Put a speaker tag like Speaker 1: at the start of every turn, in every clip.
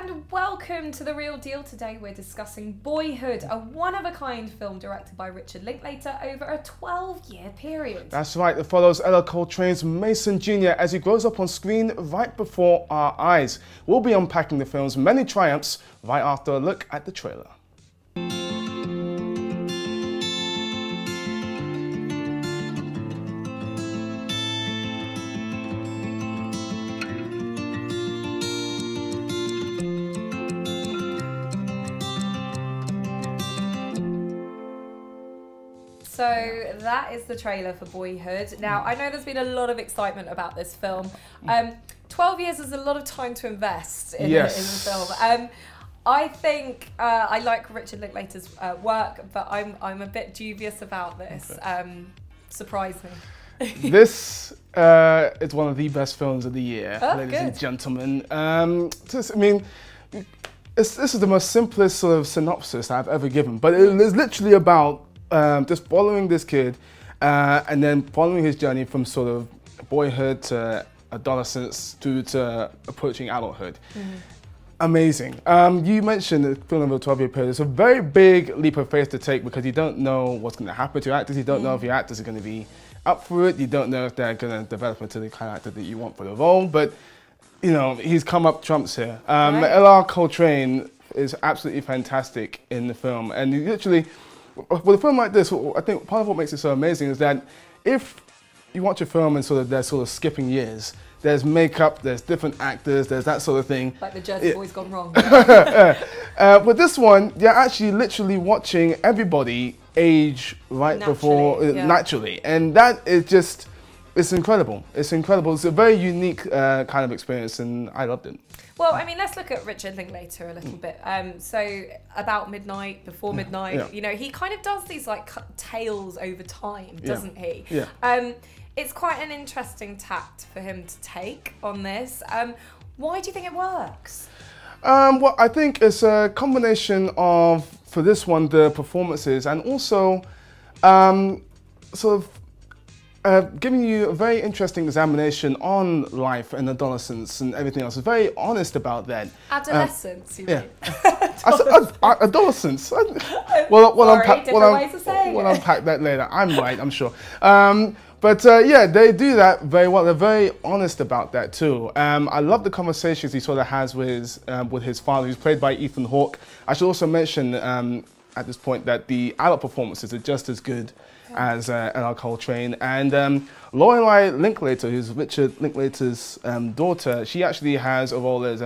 Speaker 1: and welcome to The Real Deal. Today we're discussing Boyhood, a one-of-a-kind film directed by Richard Linklater over a 12-year period.
Speaker 2: That's right, it follows Ellar Coltrane's Mason Jr. as he grows up on screen right before our eyes. We'll be unpacking the film's many triumphs right after a look at the trailer.
Speaker 1: So that is the trailer for Boyhood. Now, I know there's been a lot of excitement about this film. 12 years is a lot of time to invest in a film. I think I like Richard Linklater's work, but I'm a bit dubious about this. Okay. Surprise me.
Speaker 2: This is one of the best films of the year, ladies and gentlemen. This is the most simplest sort of synopsis I've ever given, but it is literally about just following this kid and then following his journey from sort of boyhood to adolescence to approaching adulthood. Amazing. You mentioned the film over a 12-year period. It's a very big leap of faith to take because you don't know what's going to happen to your actors. You don't know if your actors are going to be up for it. You don't know if they're going to develop into the kind of actor that you want for the role. But, you know, he's come up trumps here. Ellar Coltrane is absolutely fantastic in the film. And you literally, with a film like this, I think part of what makes it so amazing is that if you watch a film and they're sort of skipping years, there's makeup, there's different actors, there's that sort of thing.
Speaker 1: Like the Jersey Boys gone wrong.
Speaker 2: But this one, you're actually literally watching everybody age right naturally. And that is just, it's incredible. It's incredible. It's a very unique kind of experience and I loved it.
Speaker 1: Well, I mean, let's look at Richard Linklater a little bit. So about midnight, before midnight, you know, he kind of does these like tales over time, doesn't he? It's quite an interesting tact for him to take on this. Why do you think it works?
Speaker 2: Well, I think it's a combination of, for this one, the performances and also giving you a very interesting examination on life and adolescence and everything else. It's very honest about that.
Speaker 1: Adolescence, you mean?
Speaker 2: Adolescence. We'll unpack that later. I'm right, I'm sure. Yeah, they do that very well. They're very honest about that too. I love the conversations he sort of has with his father, who's played by Ethan Hawke. I should also mention at this point that the adult performances are just as good as Ellar Coltrane. And Lorelei Linklater, who's Richard Linklater's daughter, she actually has a role as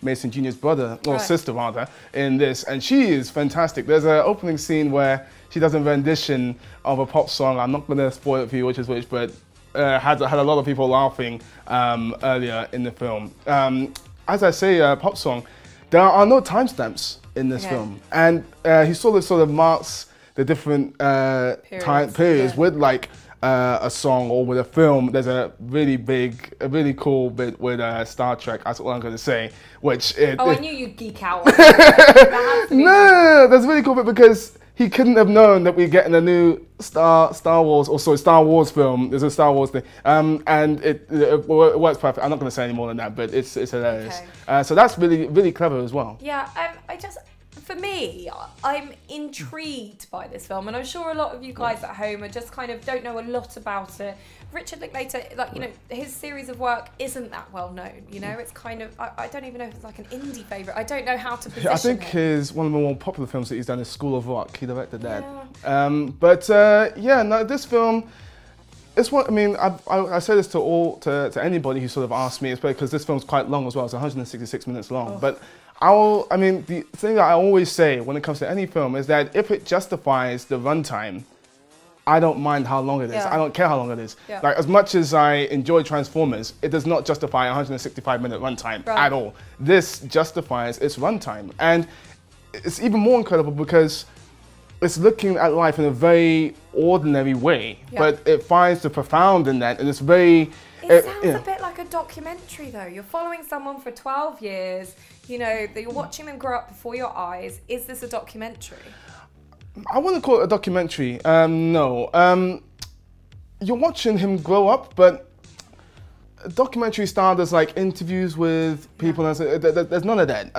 Speaker 2: Mason Jr.'s brother, or sister rather, in this. And she is fantastic. There's an opening scene where she does a rendition of a pop song. I'm not going to spoil it for you which is which, but had a lot of people laughing earlier in the film. As I say, pop song, there are no timestamps in this film. And he sort of marks the different time periods with like a song or with a film. There's a really cool bit with Star Trek. That's all I'm going to say. I knew you'd geek out. No, that's a really cool bit because he couldn't have known that we're getting a new Star Wars film. There's a Star Wars thing, and it works perfect. I'm not going to say any more than that, but it's hilarious. So that's really clever as well.
Speaker 1: Yeah, for me, I'm intrigued by this film, and I'm sure a lot of you guys at home are just kind of don't know a lot about it. Richard Linklater, like, you know, his series of work isn't that well known. You know, it's kind of, I don't even know if it's like an indie favourite. I don't know how to position it. I think
Speaker 2: one of the more popular films that he's done is School of Rock. He directed that. This film, it's what I mean. I say this to anybody who sort of asks me, especially because this film's quite long as well. It's 166 minutes long, but. The thing that I always say when it comes to any film is that if it justifies the runtime, I don't mind how long it is. I don't care how long it is. Like, as much as I enjoy Transformers, it does not justify a 165-minute runtime at all. This justifies its runtime. And it's even more incredible because it's looking at life in a very ordinary way, but it finds the profound in that, and it's very...
Speaker 1: It sounds a bit like a documentary though. You're following someone for 12 years, you know, you're watching them grow up before your eyes. Is this a documentary?
Speaker 2: I wouldn't call it a documentary, no. You're watching him grow up, but documentary style. There's like interviews with people. Yeah. There's none of that.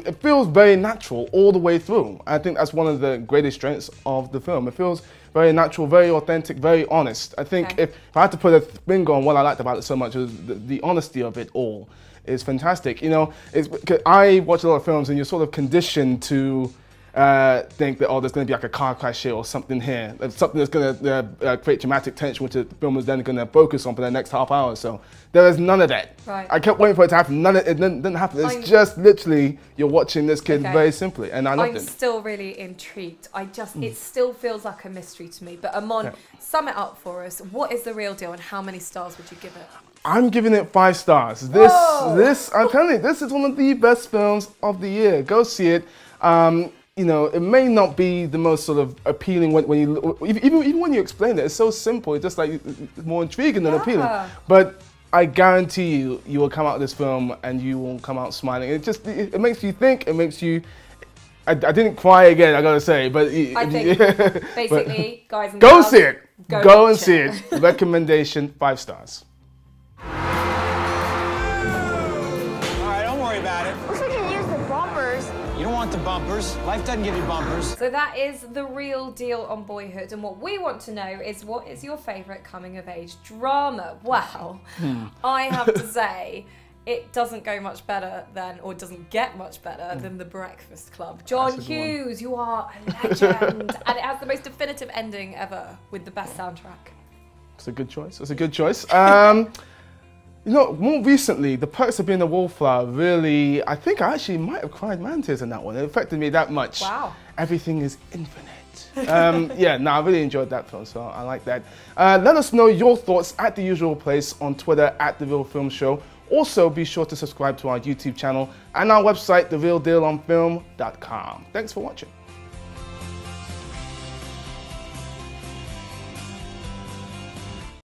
Speaker 2: It feels very natural all the way through. I think that's one of the greatest strengths of the film. It feels very natural, very authentic, very honest. I think if I had to put a finger on what I liked about it so much, it was the honesty of it all is fantastic. You know, I watch a lot of films and you're sort of conditioned to think that, oh, there's going to be like a car crash here or something here, something that's going to create dramatic tension, which the film is then going to focus on for the next half hour or so. There is none of that. Right. I kept waiting for it to happen. It didn't happen. It's just literally you're watching this kid very simply, and I loved it. I'm still really intrigued. It still feels like a mystery to me. But Amon, sum it up for us. What is the real deal, and how many stars would you give it? I'm giving it 5 stars. I'm telling you, this is one of the best films of the year. Go see it. You know, it may not be the most sort of appealing when you even when you explain it. It's so simple. It's just like more intriguing than appealing. But I guarantee you will come out of this film and you will come out smiling. It makes you think. It makes you. I didn't cry again, I gotta say, but I think basically, guys and girls, go see it. Go and see it. Recommendation: 5 stars.
Speaker 3: All right, don't worry about it.
Speaker 4: Looks like you used the bumpers.
Speaker 3: You don't want the bumpers. Life doesn't give you bumpers.
Speaker 1: So that is the real deal on Boyhood, and what we want to know is, what is your favourite coming-of-age drama? Wow, I have to say, it doesn't go much better than, or doesn't get much better than The Breakfast Club. John Hughes, you are a legend, and it has the most definitive ending ever with the best soundtrack.
Speaker 2: It's a good choice. It's a good choice. You know, more recently, The Perks of Being a Wallflower really, I think I actually might have cried man tears in that one. It affected me that much. Wow. Everything is infinite. Yeah, no, I really enjoyed that film, so I like that. Let us know your thoughts at the usual place on Twitter at The Real Film Show. Also, be sure to subscribe to our YouTube channel and our website, therealdealonfilm.com. Thanks for watching.